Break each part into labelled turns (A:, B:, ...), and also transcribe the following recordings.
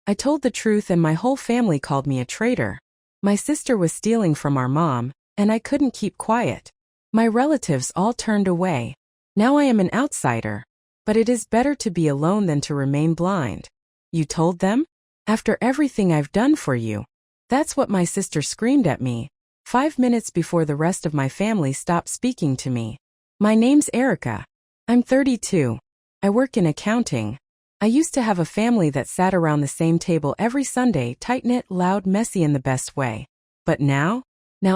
A: I told the truth and my whole family called me a traitor. My sister was stealing from our mom, and I couldn't keep quiet. My relatives all turned away. Now I am an outsider. But it is better to be alone than to remain blind. You told them? After everything I've done for you. That's what my sister screamed at me, 5 minutes before the rest of my family stopped speaking to me. My name's Erika. I'm 32. I work in accounting. I used to have a family that sat around the same table every Sunday, tight-knit, loud, messy in the best way. But now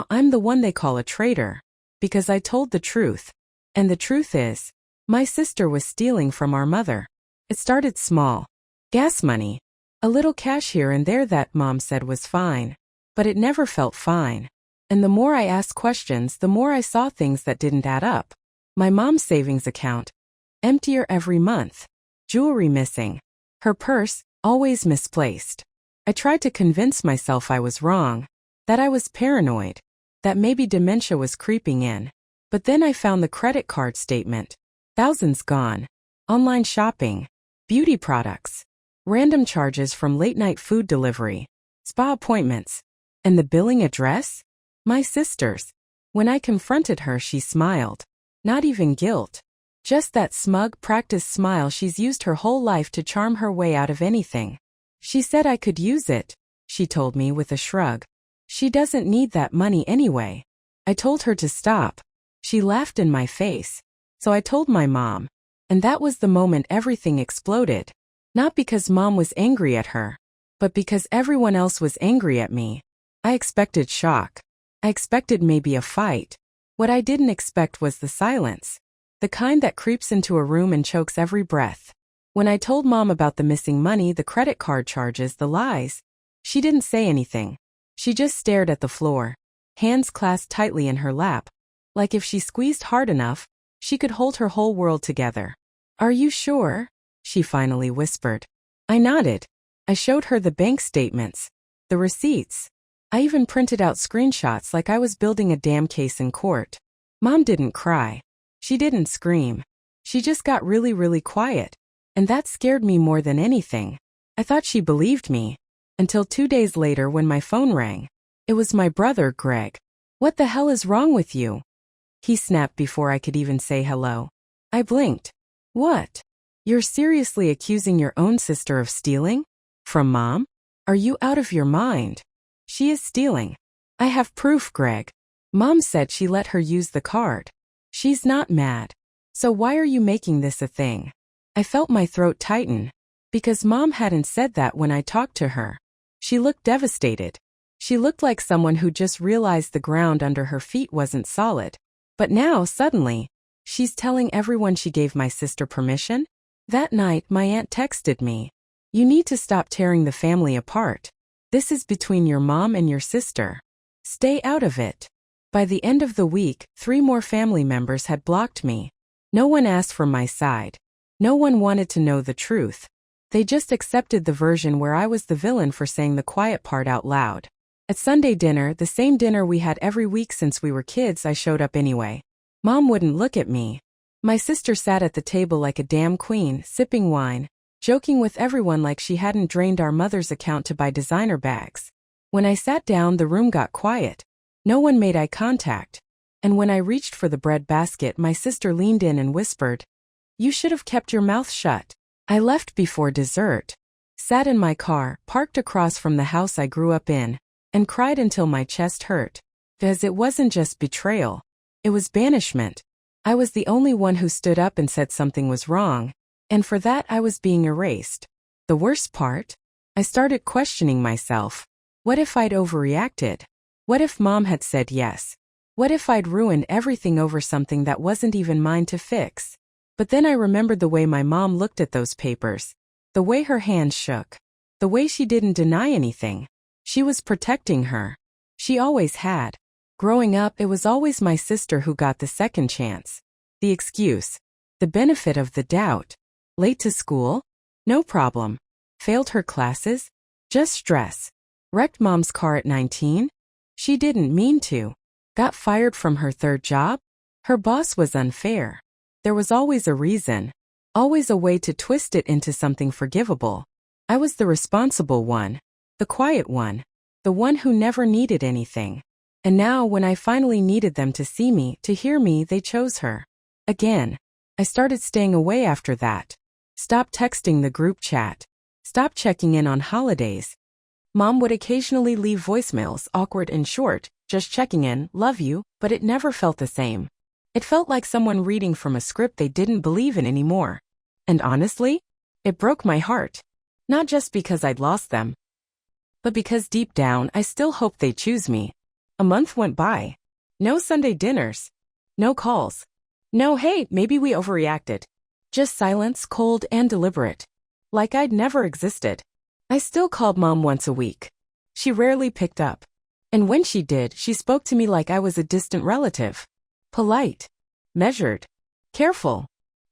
A: I'm the one they call a traitor. Because I told the truth. And the truth is, my sister was stealing from our mother. It started small. Gas money. A little cash here and there that Mom said was fine. But it never felt fine. And the more I asked questions, the more I saw things that didn't add up. My mom's savings account. Emptier every month. Jewelry missing. Her purse, always misplaced. I tried to convince myself I was wrong. That I was paranoid. That maybe dementia was creeping in. But then I found the credit card statement. Thousands gone. Online shopping. Beauty products. Random charges from late-night food delivery. Spa appointments. And the billing address? My sister's. When I confronted her, she smiled. Not even guilt. Just that smug, practiced smile she's used her whole life to charm her way out of anything. She said I could use it, she told me with a shrug. She doesn't need that money anyway. I told her to stop. She laughed in my face. So I told my mom. And that was the moment everything exploded. Not because Mom was angry at her, but because everyone else was angry at me. I expected shock. I expected maybe a fight. What I didn't expect was the silence. The kind that creeps into a room and chokes every breath. When I told Mom about the missing money, the credit card charges, the lies, she didn't say anything. She just stared at the floor, hands clasped tightly in her lap. Like if she squeezed hard enough, she could hold her whole world together. Are you sure? She finally whispered. I nodded. I showed her the bank statements, the receipts. I even printed out screenshots like I was building a damn case in court. Mom didn't cry. She didn't scream. She just got really, really quiet. And that scared me more than anything. I thought she believed me. Until 2 days later when my phone rang. It was my brother, Greg. What the hell is wrong with you? He snapped before I could even say hello. I blinked. What? You're seriously accusing your own sister of stealing? From Mom? Are you out of your mind? She is stealing. I have proof, Greg. Mom said she let her use the card. She's not mad. So why are you making this a thing? I felt my throat tighten. Because Mom hadn't said that when I talked to her. She looked devastated. She looked like someone who just realized the ground under her feet wasn't solid. But now, suddenly, she's telling everyone she gave my sister permission? That night, my aunt texted me. You need to stop tearing the family apart. This is between your mom and your sister. Stay out of it. By the end of the week, 3 more family members had blocked me. No one asked for my side. No one wanted to know the truth. They just accepted the version where I was the villain for saying the quiet part out loud. At Sunday dinner, the same dinner we had every week since we were kids, I showed up anyway. Mom wouldn't look at me. My sister sat at the table like a damn queen, sipping wine, joking with everyone like she hadn't drained our mother's account to buy designer bags. When I sat down, the room got quiet. No one made eye contact. And when I reached for the bread basket, my sister leaned in and whispered, You should have kept your mouth shut. I left before dessert. Sat in my car, parked across from the house I grew up in, and cried until my chest hurt. Because it wasn't just betrayal. It was banishment. I was the only one who stood up and said something was wrong, and for that I was being erased. The worst part? I started questioning myself. What if I'd overreacted? What if Mom had said yes? What if I'd ruined everything over something that wasn't even mine to fix? But then I remembered the way my mom looked at those papers. The way her hands shook. The way she didn't deny anything. She was protecting her. She always had. Growing up, it was always my sister who got the second chance. The excuse. The benefit of the doubt. Late to school? No problem. Failed her classes? Just stress. Wrecked Mom's car at 19? She didn't mean to. Got fired from her 3rd job? Her boss was unfair. There was always a reason. Always a way to twist it into something forgivable. I was the responsible one, the quiet one, the one who never needed anything. And now when I finally needed them to see me, to hear me, they chose her. Again. I started staying away after that. Stopped texting the group chat. Stopped checking in on holidays. Mom would occasionally leave voicemails, awkward and short, just checking in, love you, but it never felt the same. It felt like someone reading from a script they didn't believe in anymore. And honestly, it broke my heart. Not just because I'd lost them, but because deep down I still hoped they'd choose me. A month went by. No Sunday dinners. No calls. No, hey, maybe we overreacted. Just silence, cold and deliberate. Like I'd never existed. I still called Mom once a week. She rarely picked up. And when she did, she spoke to me like I was a distant relative. Polite. Measured. Careful.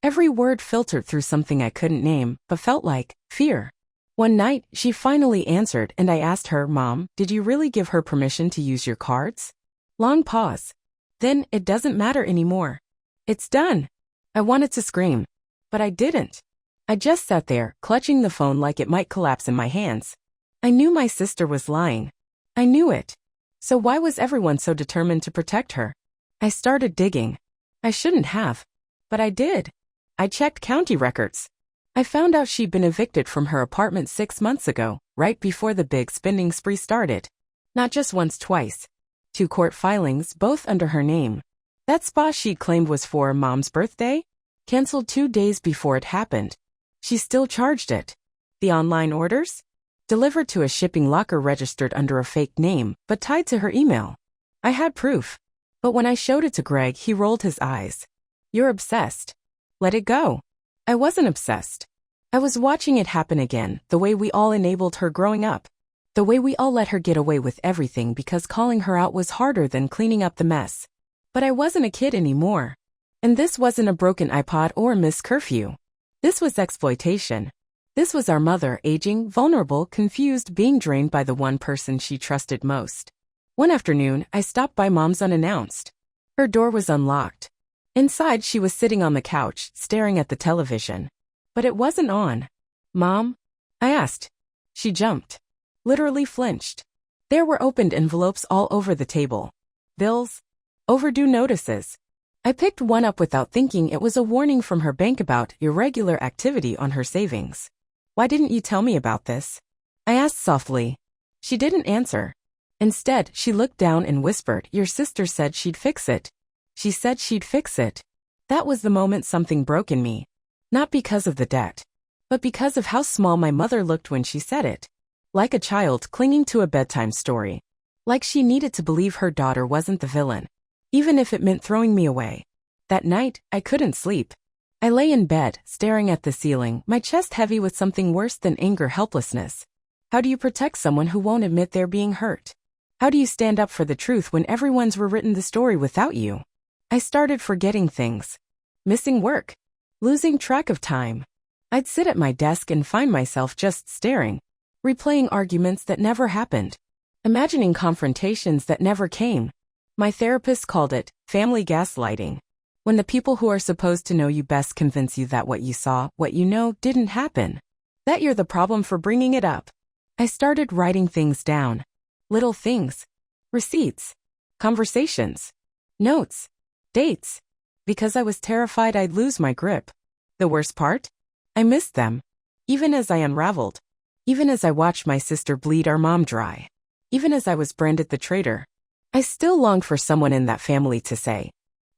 A: Every word filtered through something I couldn't name, but felt like fear. One night, she finally answered and I asked her, Mom, did you really give her permission to use your cards? Long pause. Then, it doesn't matter anymore. It's done. I wanted to scream. But I didn't. I just sat there, clutching the phone like it might collapse in my hands. I knew my sister was lying. I knew it. So why was everyone so determined to protect her? I started digging. I shouldn't have. But I did. I checked county records. I found out she'd been evicted from her apartment 6 months ago, right before the big spending spree started. Not just once, twice. 2 court filings, both under her name. That spa she'd claimed was for Mom's birthday? Canceled 2 days before it happened. She still charged it. The online orders? Delivered to a shipping locker registered under a fake name, but tied to her email. I had proof. But when I showed it to Greg, he rolled his eyes. You're obsessed. Let it go. I wasn't obsessed. I was watching it happen again, the way we all enabled her growing up. The way we all let her get away with everything because calling her out was harder than cleaning up the mess. But I wasn't a kid anymore. And this wasn't a broken iPod or a missed curfew. This was exploitation. This was our mother, aging, vulnerable, confused, being drained by the one person she trusted most. One afternoon, I stopped by Mom's unannounced. Her door was unlocked. Inside, she was sitting on the couch, staring at the television. But it wasn't on. Mom? I asked. She jumped. Literally flinched. There were opened envelopes all over the table. Bills. Overdue notices. I picked one up without thinking. It was a warning from her bank about irregular activity on her savings. Why didn't you tell me about this? I asked softly. She didn't answer. Instead, she looked down and whispered, your sister said she'd fix it. She said she'd fix it. That was the moment something broke in me. Not because of the debt, but because of how small my mother looked when she said it. Like a child clinging to a bedtime story. Like she needed to believe her daughter wasn't the villain. Even if it meant throwing me away. That night, I couldn't sleep. I lay in bed, staring at the ceiling, my chest heavy with something worse than anger, helplessness. How do you protect someone who won't admit they're being hurt? How do you stand up for the truth when everyone's rewritten the story without you? I started forgetting things. Missing work. Losing track of time. I'd sit at my desk and find myself just staring. Replaying arguments that never happened. Imagining confrontations that never came. My therapist called it family gaslighting. When the people who are supposed to know you best convince you that what you saw, what you know, didn't happen. That you're the problem for bringing it up. I started writing things down. Little things. Receipts. Conversations. Notes. Dates. Because I was terrified I'd lose my grip. The worst part? I missed them. Even as I unraveled. Even as I watched my sister bleed our mom dry. Even as I was branded the traitor. I still longed for someone in that family to say,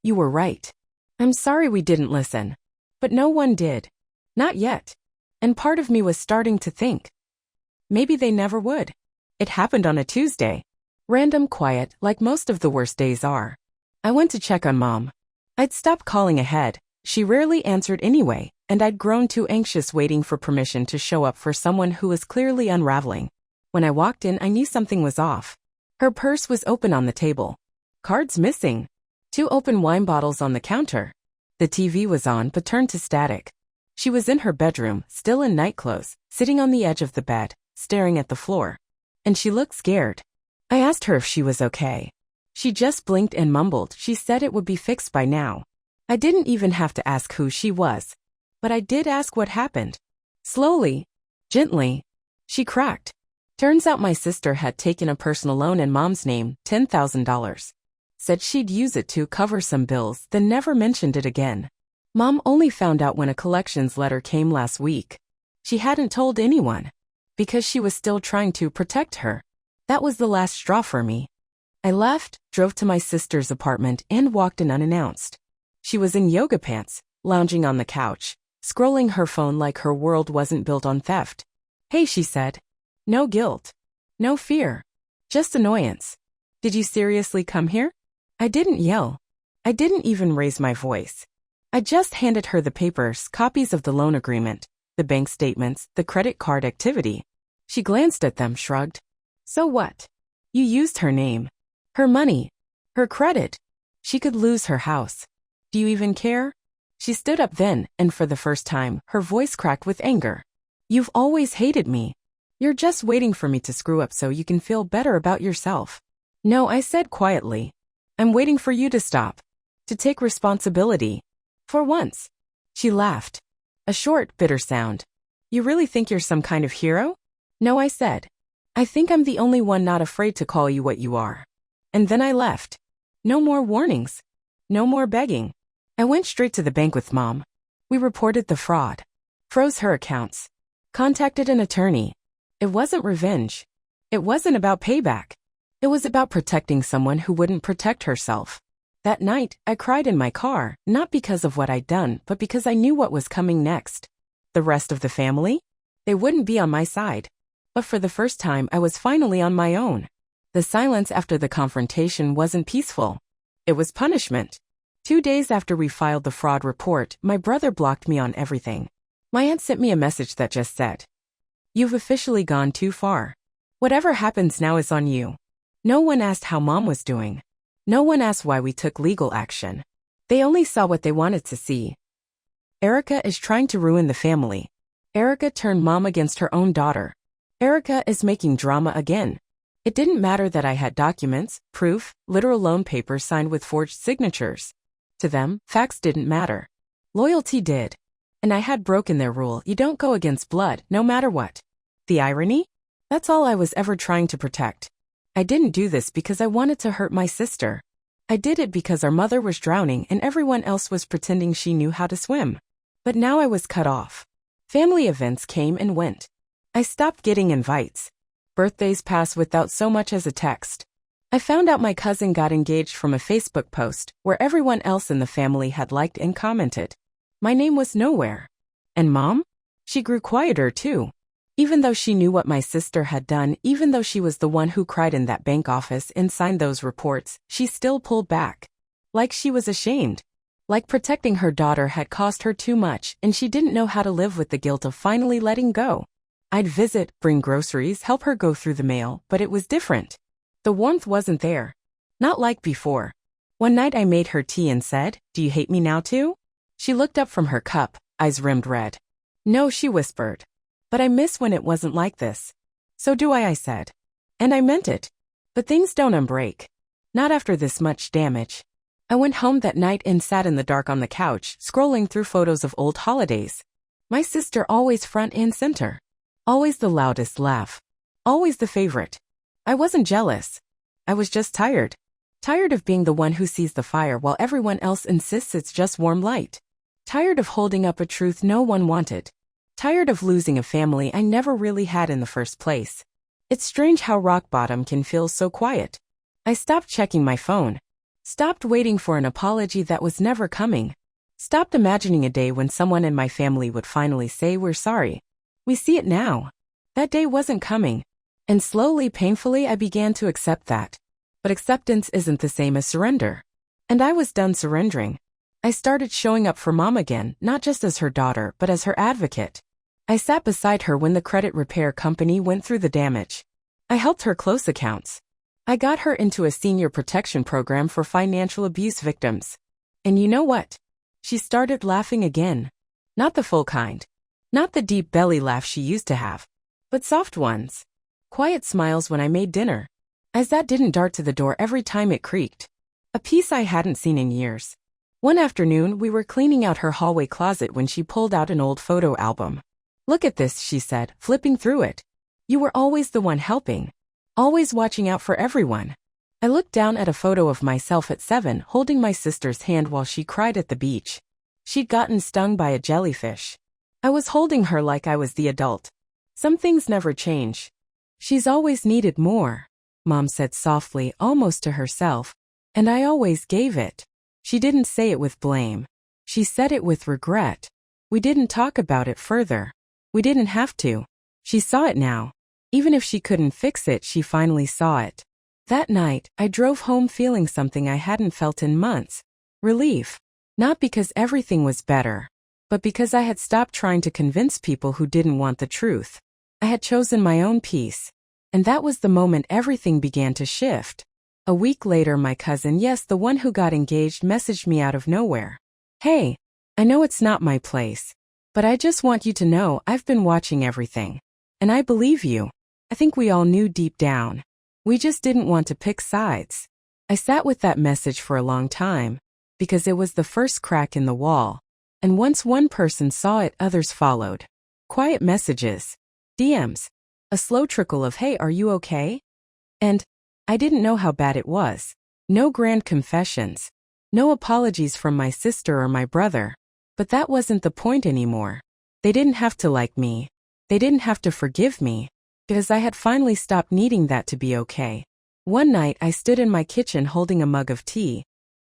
A: you were right. I'm sorry we didn't listen. But no one did. Not yet. And part of me was starting to think. Maybe they never would. It happened on a Tuesday. Random quiet, like most of the worst days are. I went to check on Mom. I'd stopped calling ahead. She rarely answered anyway, and I'd grown too anxious waiting for permission to show up for someone who was clearly unraveling. When I walked in, I knew something was off. Her purse was open on the table. Cards missing. 2 open wine bottles on the counter. The TV was on but turned to static. She was in her bedroom, still in nightclothes, sitting on the edge of the bed, staring at the floor. And she looked scared. I asked her if she was okay. She just blinked and mumbled she said it would be fixed by now. I didn't even have to ask who she was. But I did ask what happened. Slowly. Gently. She cracked. Turns out my sister had taken a personal loan in Mom's name, $10,000. Said she'd use it to cover some bills, then never mentioned it again. Mom only found out when a collections letter came last week. She hadn't told anyone, because she was still trying to protect her. That was the last straw for me. I left, drove to my sister's apartment, and walked in unannounced. She was in yoga pants, lounging on the couch, scrolling her phone like her world wasn't built on theft. "Hey," she said. No guilt. No fear. Just annoyance. "Did you seriously come here?" I didn't yell. I didn't even raise my voice. I just handed her the papers, copies of the loan agreement, the bank statements, the credit card activity. She glanced at them, shrugged. "So what? You used her name, her money, her credit. She could lose her house. Do you even care?" She stood up then, and for the first time, her voice cracked with anger. "You've always hated me. You're just waiting for me to screw up so you can feel better about yourself." "No," I said quietly. "I'm waiting for you to stop. To take responsibility. For once." She laughed. A short, bitter sound. "You really think you're some kind of hero?" "No," I said. "I think I'm the only one not afraid to call you what you are." And then I left. No more warnings. No more begging. I went straight to the bank with Mom. We reported the fraud. Froze her accounts. Contacted an attorney. It wasn't revenge. It wasn't about payback. It was about protecting someone who wouldn't protect herself. That night, I cried in my car, not because of what I'd done, but because I knew what was coming next. The rest of the family? They wouldn't be on my side. But for the first time, I was finally on my own. The silence after the confrontation wasn't peaceful. It was punishment. 2 days after we filed the fraud report, my brother blocked me on everything. My aunt sent me a message that just said, "You've officially gone too far. Whatever happens now is on you." No one asked how Mom was doing. No one asked why we took legal action. They only saw what they wanted to see. Erika is trying to ruin the family. Erika turned Mom against her own daughter. Erika is making drama again. It didn't matter that I had documents, proof, literal loan papers signed with forged signatures. To them, facts didn't matter. Loyalty did. And I had broken their rule: you don't go against blood, no matter what. The irony? That's all I was ever trying to protect. I didn't do this because I wanted to hurt my sister. I did it because our mother was drowning and everyone else was pretending she knew how to swim. But now I was cut off. Family events came and went. I stopped getting invites. Birthdays passed without so much as a text. I found out my cousin got engaged from a Facebook post where everyone else in the family had liked and commented. My name was nowhere. And Mom? She grew quieter too. Even though she knew what my sister had done, even though she was the one who cried in that bank office and signed those reports, she still pulled back. Like she was ashamed. Like protecting her daughter had cost her too much and she didn't know how to live with the guilt of finally letting go. I'd visit, bring groceries, help her go through the mail, but it was different. The warmth wasn't there. Not like before. One night I made her tea and said, "Do you hate me now too?" She looked up from her cup, eyes rimmed red. "No," she whispered. "But I miss when it wasn't like this." "So do I said. And I meant it. But things don't unbreak. Not after this much damage. I went home that night and sat in the dark on the couch, scrolling through photos of old holidays. My sister always front and center. Always the loudest laugh. Always the favorite. I wasn't jealous. I was just tired. Tired of being the one who sees the fire while everyone else insists it's just warm light. Tired of holding up a truth no one wanted. Tired of losing a family I never really had in the first place. It's strange how rock bottom can feel so quiet. I stopped checking my phone. Stopped waiting for an apology that was never coming. Stopped imagining a day when someone in my family would finally say, "We're sorry." We see it now. That day wasn't coming. And slowly, painfully, I began to accept that. But acceptance isn't the same as surrender. And I was done surrendering. I started showing up for Mom again, not just as her daughter, but as her advocate. I sat beside her when the credit repair company went through the damage. I helped her close accounts. I got her into a senior protection program for financial abuse victims. And you know what? She started laughing again. Not the full kind. Not the deep belly laugh she used to have. But soft ones. Quiet smiles when I made dinner. As that didn't dart to the door every time it creaked. A piece I hadn't seen in years. One afternoon, we were cleaning out her hallway closet when she pulled out an old photo album. "Look at this," she said, flipping through it. You were always the one helping. Always watching out for everyone. I looked down at a photo of myself at 7 holding my sister's hand while she cried at the beach. She'd gotten stung by a jellyfish. I was holding her like I was the adult. Some things never change. She's always needed more, Mom said softly, almost to herself, and I always gave it. She didn't say it with blame. She said it with regret. We didn't talk about it further. We didn't have to. She saw it now. Even if she couldn't fix it, she finally saw it. That night, I drove home feeling something I hadn't felt in months. Relief. Not because everything was better, but because I had stopped trying to convince people who didn't want the truth. I had chosen my own peace. And that was the moment everything began to shift. A week later, my cousin, yes, the one who got engaged, messaged me out of nowhere. Hey, I know it's not my place, but I just want you to know I've been watching everything. And I believe you. I think we all knew deep down. We just didn't want to pick sides. I sat with that message for a long time, because it was the first crack in the wall. And once one person saw it, others followed. Quiet messages. DMs. A slow trickle of, hey, are you okay? And I didn't know how bad it was. No grand confessions. No apologies from my sister or my brother. But that wasn't the point anymore. They didn't have to like me. They didn't have to forgive me. Because I had finally stopped needing that to be okay. One night I stood in my kitchen holding a mug of tea.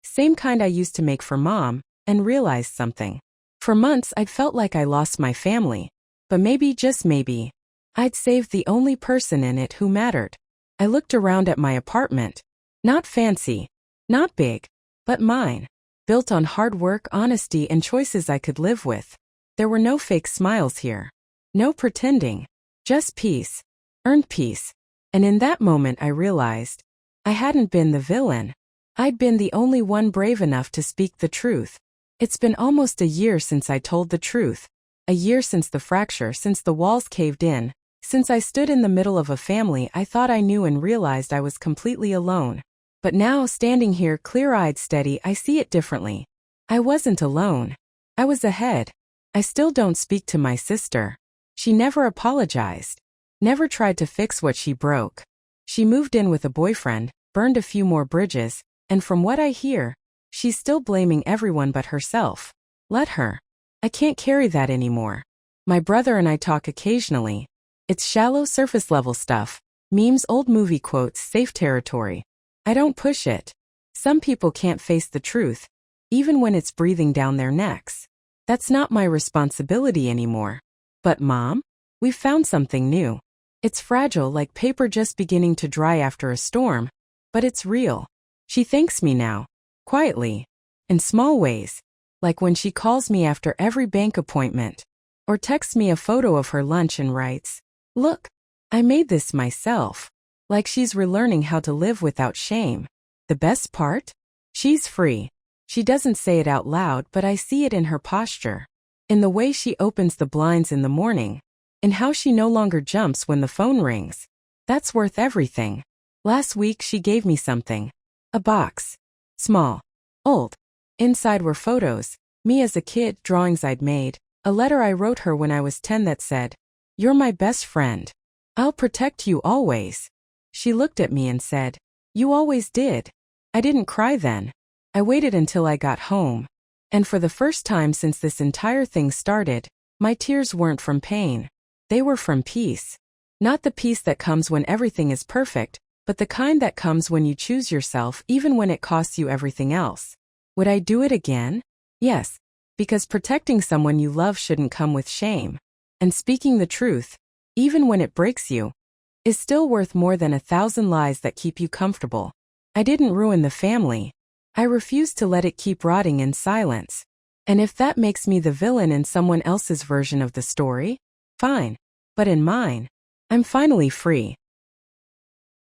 A: Same kind I used to make for Mom, and realized something. For months I'd felt like I lost my family. But maybe, just maybe, I'd saved the only person in it who mattered. I looked around at my apartment. Not fancy. Not big. But mine. Built on hard work, honesty, and choices I could live with. There were no fake smiles here. No pretending. Just peace. Earned peace. And in that moment I realized I hadn't been the villain. I'd been the only one brave enough to speak the truth. It's been almost a year since I told the truth. A year since the fracture, since the walls caved in, since I stood in the middle of a family I thought I knew and realized I was completely alone. But now, standing here clear-eyed, steady, I see it differently. I wasn't alone. I was ahead. I still don't speak to my sister. She never apologized. Never tried to fix what she broke. She moved in with a boyfriend, burned a few more bridges, and from what I hear, she's still blaming everyone but herself. Let her. I can't carry that anymore. My brother and I talk occasionally. It's shallow, surface-level stuff. Memes, old movie quotes, safe territory. I don't push it. Some people can't face the truth, even when it's breathing down their necks. That's not my responsibility anymore. But Mom? We've found something new. It's fragile, like paper just beginning to dry after a storm, but it's real. She thanks me now. Quietly. In small ways. Like when she calls me after every bank appointment. Or texts me a photo of her lunch and writes, "Look, I made this myself." Like she's relearning how to live without shame. The best part? She's free. She doesn't say it out loud, but I see it in her posture. In the way she opens the blinds in the morning. In how she no longer jumps when the phone rings. That's worth everything. Last week she gave me something. A box. Small. Old. Inside were photos. Me as a kid, drawings I'd made. A letter I wrote her when I was 10 that said, "You're my best friend. I'll protect you always." She looked at me and said, "You always did." I didn't cry then. I waited until I got home. And for the first time since this entire thing started, my tears weren't from pain. They were from peace. Not the peace that comes when everything is perfect, but the kind that comes when you choose yourself even when it costs you everything else. Would I do it again? Yes. Because protecting someone you love shouldn't come with shame. And speaking the truth, even when it breaks you, is still worth more than 1,000 lies that keep you comfortable. I didn't ruin the family. I refused to let it keep rotting in silence. And if that makes me the villain in someone else's version of the story, fine. But in mine, I'm finally free.